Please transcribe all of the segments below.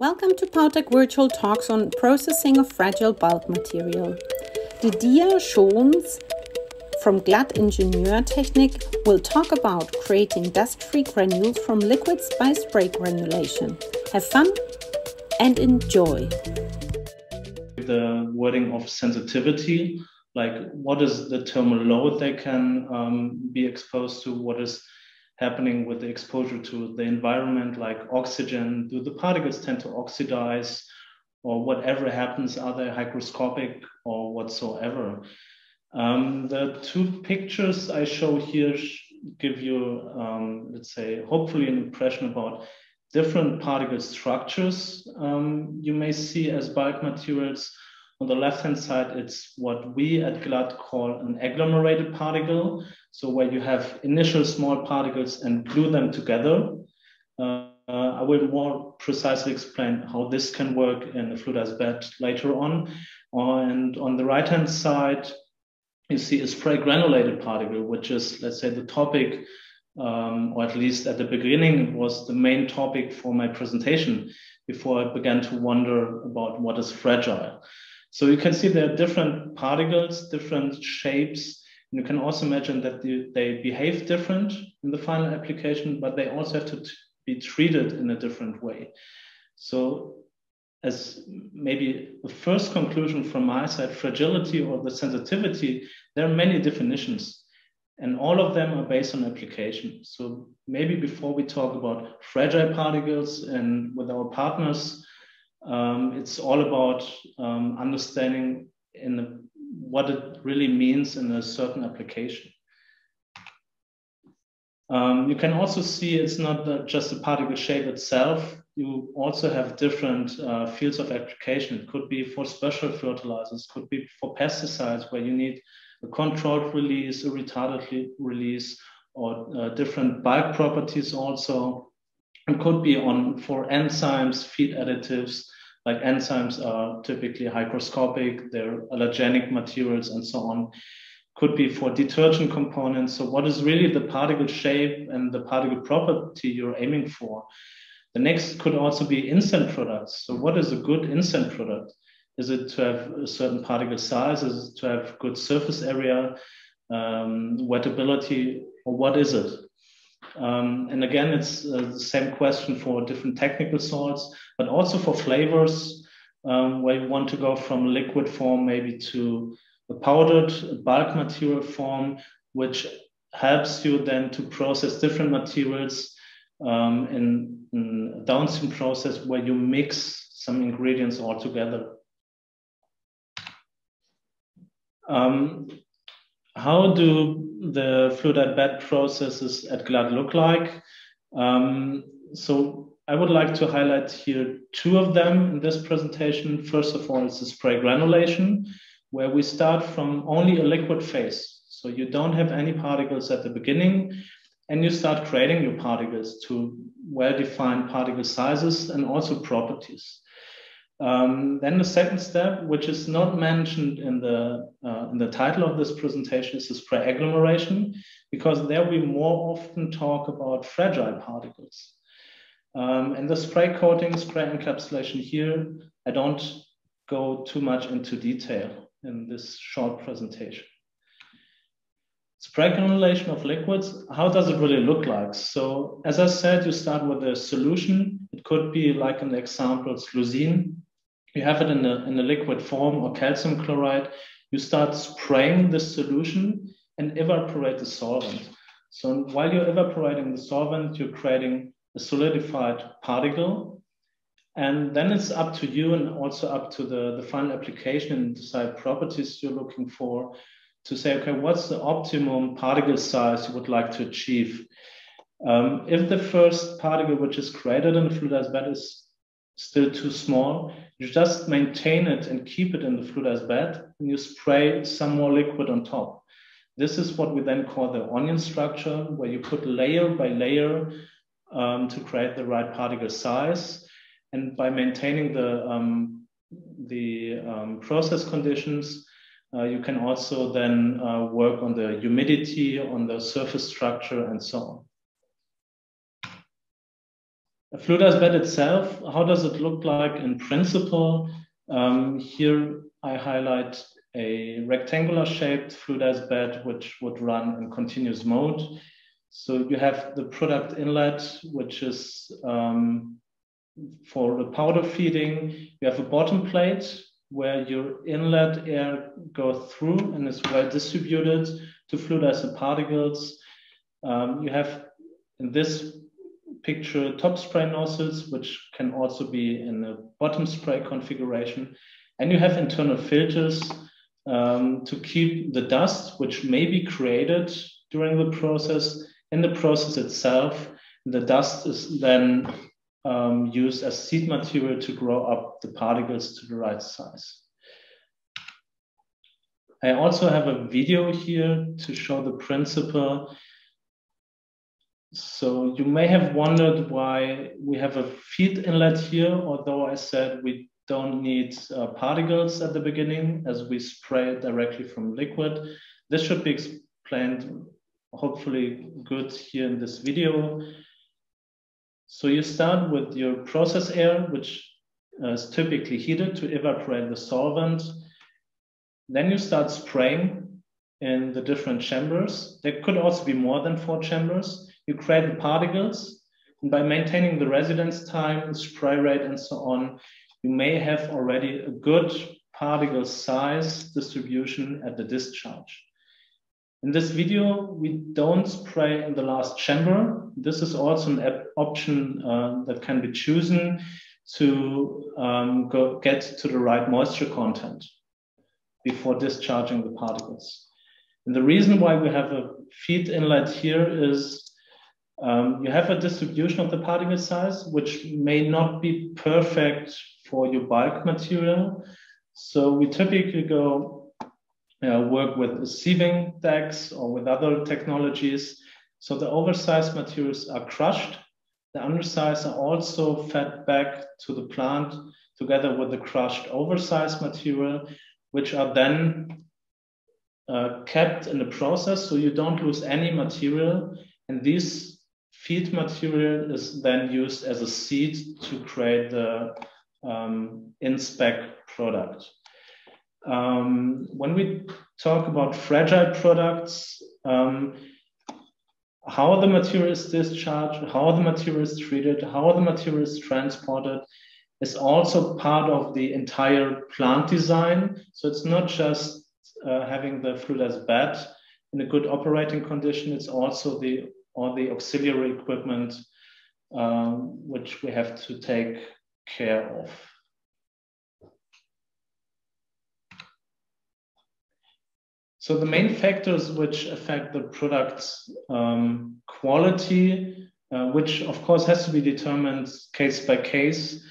Welcome to POWTECH virtual talks on processing of fragile bulk material. Didier Schons from Glatt Ingenieurtechnik will talk about creating dust-free granules from liquids by spray granulation. Have fun and enjoy. The wording of sensitivity, like what is the thermal load they can be exposed to, what is happening with the exposure to the environment, like oxygen, do the particles tend to oxidize, or whatever happens, are they hygroscopic or whatsoever. The two pictures I show here give you, let's say, hopefully an impression about different particle structures you may see as bulk materials. On the left-hand side, it's what we at Glatt call an agglomerated particle. So where you have initial small particles and glue them together. I will more precisely explain how this can work in a fluidized bed later on. And on the right-hand side, you see a spray granulated particle, which is, let's say, the topic, or at least at the beginning, it was the main topic for my presentation before I began to wonder about what is fragile. So you can see there are different particles, different shapes. And you can also imagine that they behave different in the final application, but they also have to be treated in a different way. So as maybe the first conclusion from my side, fragility or the sensitivity, there are many definitions and all of them are based on application. So maybe before we talk about fragile particles and with our partners, it's all about understanding what it really means in a certain application. You can also see it's not just the particle shape itself. You also have different fields of application. It could be for special fertilizers, could be for pesticides where you need a controlled release, a retarded release, or different bulk properties also. It could be for enzymes, feed additives, like enzymes are typically hygroscopic, they're allergenic materials and so on. Could be for detergent components. So what is really the particle shape and the particle property you're aiming for? The next could also be instant products. So what is a good instant product? Is it to have a certain particle size? Is it to have good surface area, wettability, or what is it? And again, it's the same question for different technical salts, but also for flavors, where you want to go from liquid form maybe to a powdered bulk material form, which helps you then to process different materials in a downstream process where you mix some ingredients all together. How do the fluidized bed processes at Glatt look like? So I would like to highlight here two of them in this presentation. First of all, it's the spray granulation, where we start from only a liquid phase. So you don't have any particles at the beginning, and you start creating your particles to well-defined particle sizes and also properties. Then the second step, which is not mentioned in the title of this presentation, is the pre-agglomeration, because there we more often talk about fragile particles. And the spray coating, spray encapsulation here, I don't go too much into detail in this short presentation. Spray granulation of liquids, how does it really look like? So as I said, you start with a solution. It could be like in the example, leucine. You have it in a liquid form or calcium chloride. You start spraying this solution and evaporate the solvent. So while you're evaporating the solvent, you're creating a solidified particle. And then it's up to you and also up to the final application and decide properties you're looking for to say, okay, what's the optimum particle size you would like to achieve? If the first particle which is created in the fluidized bed is still too small, you just maintain it and keep it in the fluidized bed and you spray some more liquid on top. This is what we then call the onion structure, where you put layer by layer to create the right particle size. And by maintaining the process conditions, you can also then work on the humidity, on the surface structure, and so on. A fluidized bed itself, how does it look like in principle? Here I highlight a rectangular shaped fluidized bed, which would run in continuous mode. So you have the product inlet, which is for the powder feeding. You have a bottom plate where your inlet air goes through and is well distributed to fluidize the particles. You have in this picture top spray nozzles, which can also be in a bottom spray configuration. And you have internal filters to keep the dust, which may be created during the process, in the process itself. The dust is then used as seed material to grow up the particles to the right size. I also have a video here to show the principle. So you may have wondered why we have a feed inlet here, although I said we don't need particles at the beginning as we spray directly from liquid. This should be explained hopefully good here in this video. So you start with your process air, which is typically heated to evaporate the solvent. Then you start spraying in the different chambers. There could also be more than 4 chambers. You create the particles, and by maintaining the residence time, the spray rate, and so on, you may have already a good particle size distribution at the discharge. In this video, we don't spray in the last chamber. This is also an option that can be chosen to get to the right moisture content before discharging the particles. And the reason why we have a feed inlet here is you have a distribution of the particle size, which may not be perfect for your bulk material. So we typically work with sieving decks or with other technologies. So the oversized materials are crushed. The undersized are also fed back to the plant together with the crushed oversized material, which are then kept in the process so you don't lose any material. And these feed material is then used as a seed to create the in-spec product. When we talk about fragile products, how the material is discharged, how the material is treated, how the material is transported is also part of the entire plant design. So it's not just having the fluidized bed in a good operating condition, it's also all the auxiliary equipment which we have to take care of. So the main factors which affect the product's quality, which of course has to be determined case by case,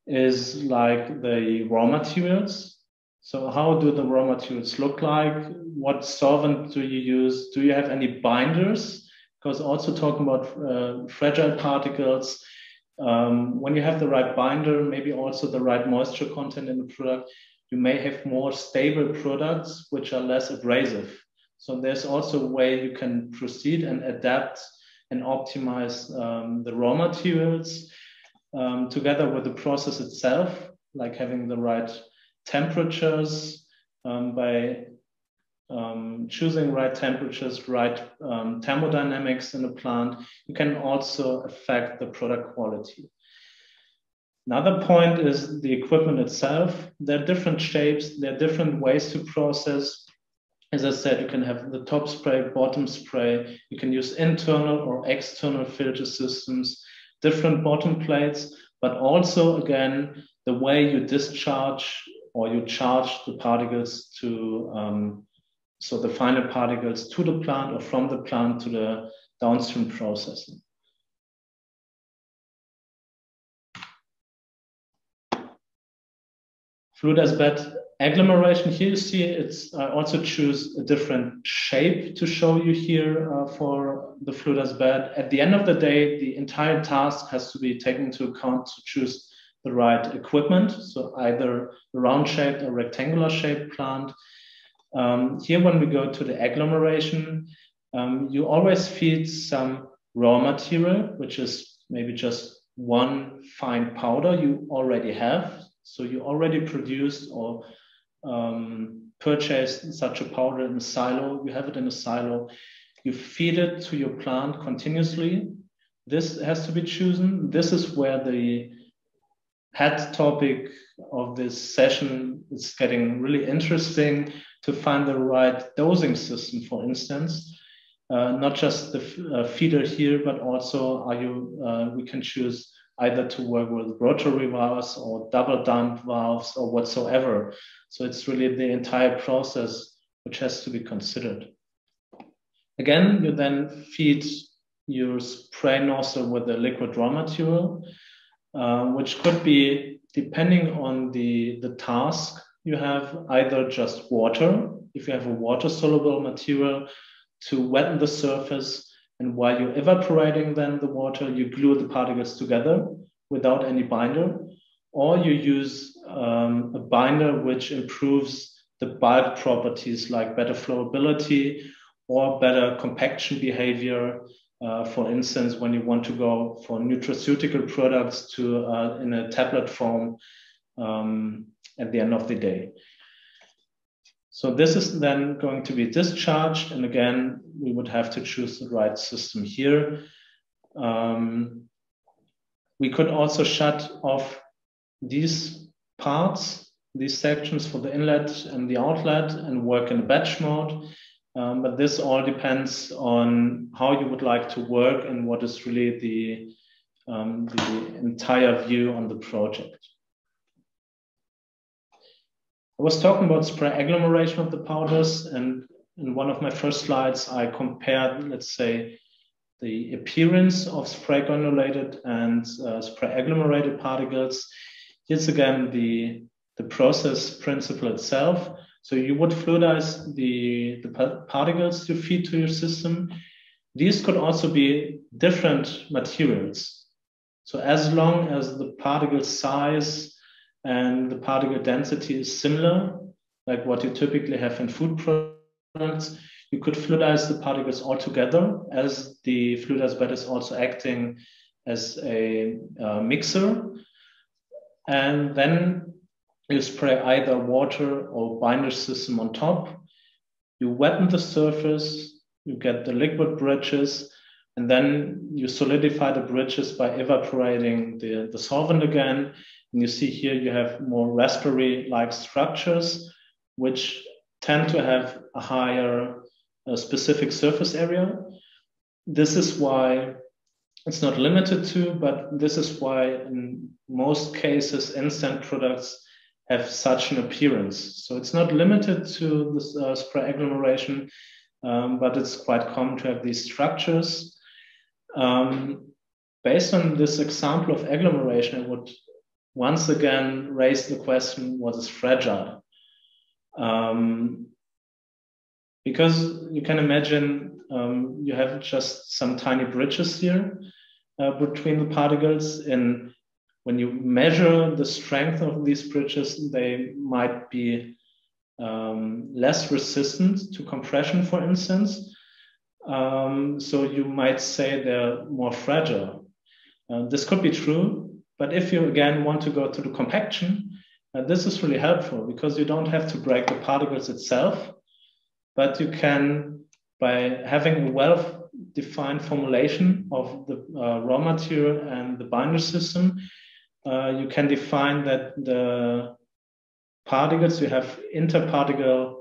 is like the raw materials. So how do the raw materials look like? What solvent do you use? Do you have any binders? Because also talking about fragile particles, when you have the right binder, maybe also the right moisture content in the product, you may have more stable products which are less abrasive. So there's also a way you can proceed and adapt and optimize the raw materials together with the process itself, like having the right temperatures by choosing right temperatures, right thermodynamics in the plant. You can also affect the product quality. Another point is the equipment itself. There are different shapes, there are different ways to process. As I said, you can have the top spray, bottom spray. You can use internal or external filter systems, different bottom plates, but also, again, the way you discharge or you charge the particles to, so the final particles to the plant or from the plant to the downstream processing. Fluidized bed agglomeration. Here you see it's, I also choose a different shape to show you here for the fluidized bed. At the end of the day, the entire task has to be taken into account to choose the right equipment. So either a round shaped or rectangular shaped plant. Here, when we go to the agglomeration, you always feed some raw material, which is maybe just one fine powder you already have. So you already produced or purchased such a powder in a silo. You have it in a silo. You feed it to your plant continuously. This has to be chosen. This is where the head topic of this session is getting really interesting, to find the right dosing system, for instance. Not just the feeder here, but also we can choose either to work with rotary valves or double dump valves or whatsoever. So it's really the entire process which has to be considered. Again, you then feed your spray nozzle with the liquid raw material, which could be, depending on the task, you have either just water, if you have a water-soluble material, to wetten the surface, and while you're evaporating then the water, you glue the particles together without any binder, or you use a binder which improves the bulk properties like better flowability or better compaction behavior. For instance, when you want to go for nutraceutical products in a tablet form at the end of the day. So this is then going to be discharged. And again, we would have to choose the right system here. We could also shut off these parts, these sections for the inlet and the outlet, and work in batch mode. But this all depends on how you would like to work and what is really the entire view on the project. I was talking about spray agglomeration of the powders, and in one of my first slides, I compared, let's say, the appearance of spray granulated and spray agglomerated particles. Here's again the process principle itself. So you would fluidize the particles you feed to your system. These could also be different materials. So as long as the particle size and the particle density is similar, like what you typically have in food products, you could fluidize the particles all together, as the fluidized bed is also acting as a mixer. And then you spray either water or binder system on top. You wetten the surface, you get the liquid bridges, and then you solidify the bridges by evaporating the solvent again. And you see here you have more raspberry-like structures, which tend to have a higher specific surface area. This is why it's not limited to, but this is why in most cases instant products have such an appearance. So it's not limited to this spray agglomeration, but it's quite common to have these structures. Based on this example of agglomeration, I would once again raise the question, what is fragile? Because you can imagine you have just some tiny bridges here between the particles, and when you measure the strength of these bridges, they might be less resistant to compression, for instance. So you might say they're more fragile. This could be true, but if you again want to go to the compaction, this is really helpful because you don't have to break the particles itself, but you can, by having a well-defined formulation of the raw material and the binder system, you can define that the particles, you have interparticle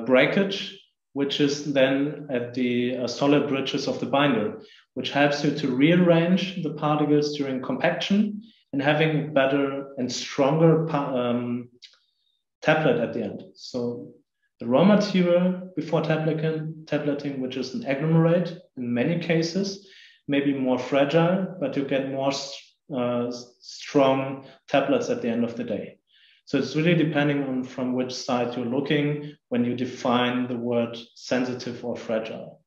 breakage, which is then at the solid bridges of the binder, which helps you to rearrange the particles during compaction and having a better and stronger tablet at the end. So the raw material before tableting, which is an agglomerate in many cases, may be more fragile, but you get more strong tablets at the end of the day. So it's really depending on from which side you're looking when you define the word sensitive or fragile.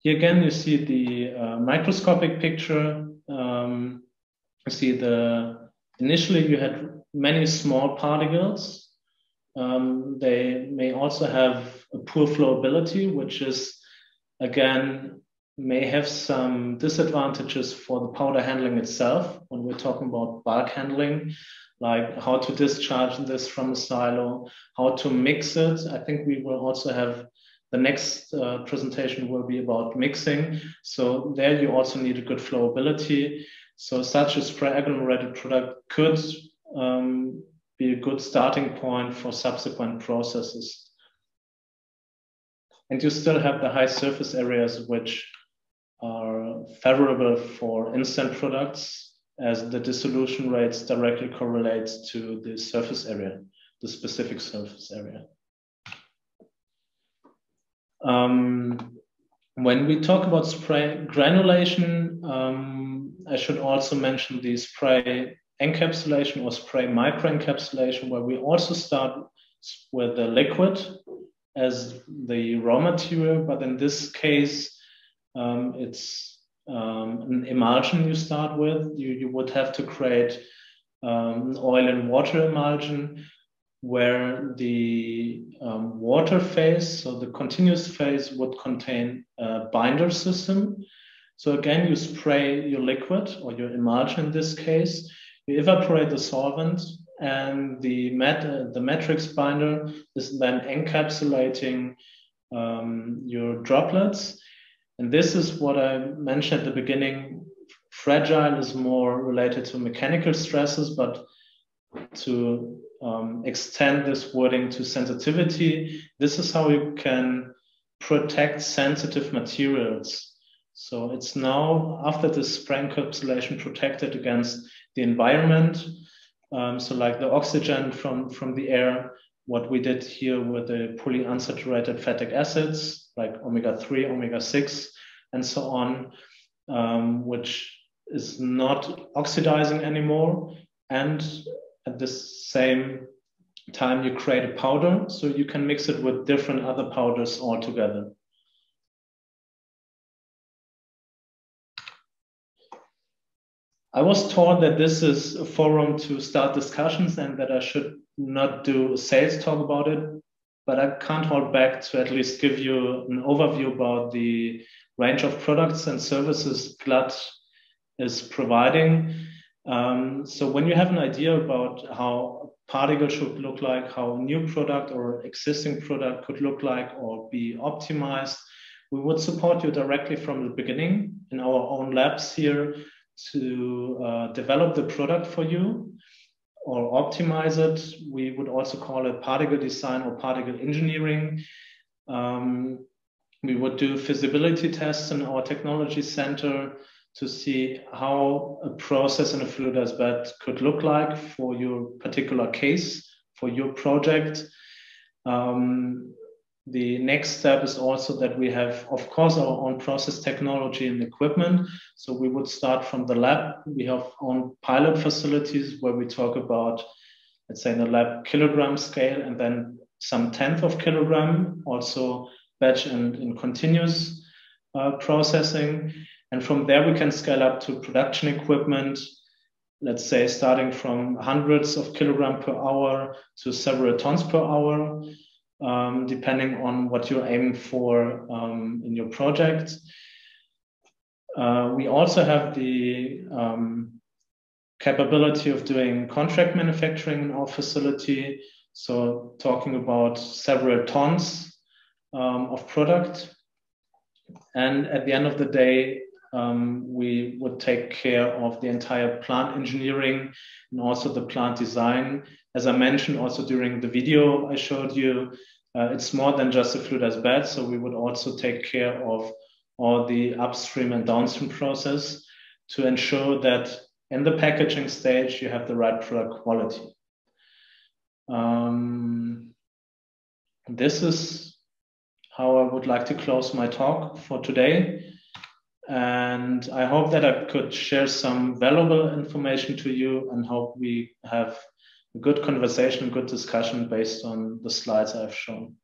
Here again, you see the microscopic picture. You see initially you had many small particles, they may also have a poor flowability, which is, again, may have some disadvantages for the powder handling itself when we're talking about bulk handling, like how to discharge this from a silo, how to mix it. I think we will also have the next presentation will be about mixing. So there you also need a good flowability. So such a pre-agglomerated product could be a good starting point for subsequent processes. And you still have the high surface areas which are favorable for instant products, as the dissolution rates directly correlates to the surface area, the specific surface area. When we talk about spray granulation, I should also mention the spray encapsulation or spray microencapsulation, where we also start with the liquid as the raw material, but in this case, it's an emulsion you start with. You would have to create an oil and water emulsion, where the water phase, so the continuous phase, would contain a binder system. So again, you spray your liquid or your emulsion in this case, you evaporate the solvent, and the matrix binder is then encapsulating your droplets. And this is what I mentioned at the beginning. Fragile is more related to mechanical stresses, but to extend this wording to sensitivity, this is how you can protect sensitive materials. So it's now, after this spray encapsulation, protected against the environment. So like the oxygen from the air, what we did here with the polyunsaturated fatty acids, like omega-3, omega-6, and so on, which is not oxidizing anymore. And at the same time, you create a powder, so you can mix it with different other powders altogether. I was told that this is a forum to start discussions and that I should not do a sales talk about it, but I can't hold back to at least give you an overview about the range of products and services Glatt is providing. So when you have an idea about how a particle should look like, how a new product or existing product could look like or be optimized, we would support you directly from the beginning in our own labs here to develop the product for you or optimize it. We would also call it particle design or particle engineering. We would do feasibility tests in our technology center to see how a process in a fluidized bed could look like for your particular case, for your project. The next step is also that we have, of course, our own process technology and equipment. So we would start from the lab. We have our own pilot facilities where we talk about, let's say in the lab, kilogram scale, and then some tenth of kilogram, also batch and in continuous processing. And from there, we can scale up to production equipment, let's say starting from hundreds of kilogram per hour to several tons per hour, depending on what you're aiming for in your project. We also have the capability of doing contract manufacturing in our facility. So talking about several tons of product. And at the end of the day, we would take care of the entire plant engineering and also the plant design. As I mentioned also during the video I showed you, it's more than just a fluidized bed. So we would also take care of all the upstream and downstream process to ensure that in the packaging stage, you have the right product quality. This is how I would like to close my talk for today. And I hope that I could share some valuable information to you and hope we have a good conversation, a good discussion based on the slides I've shown.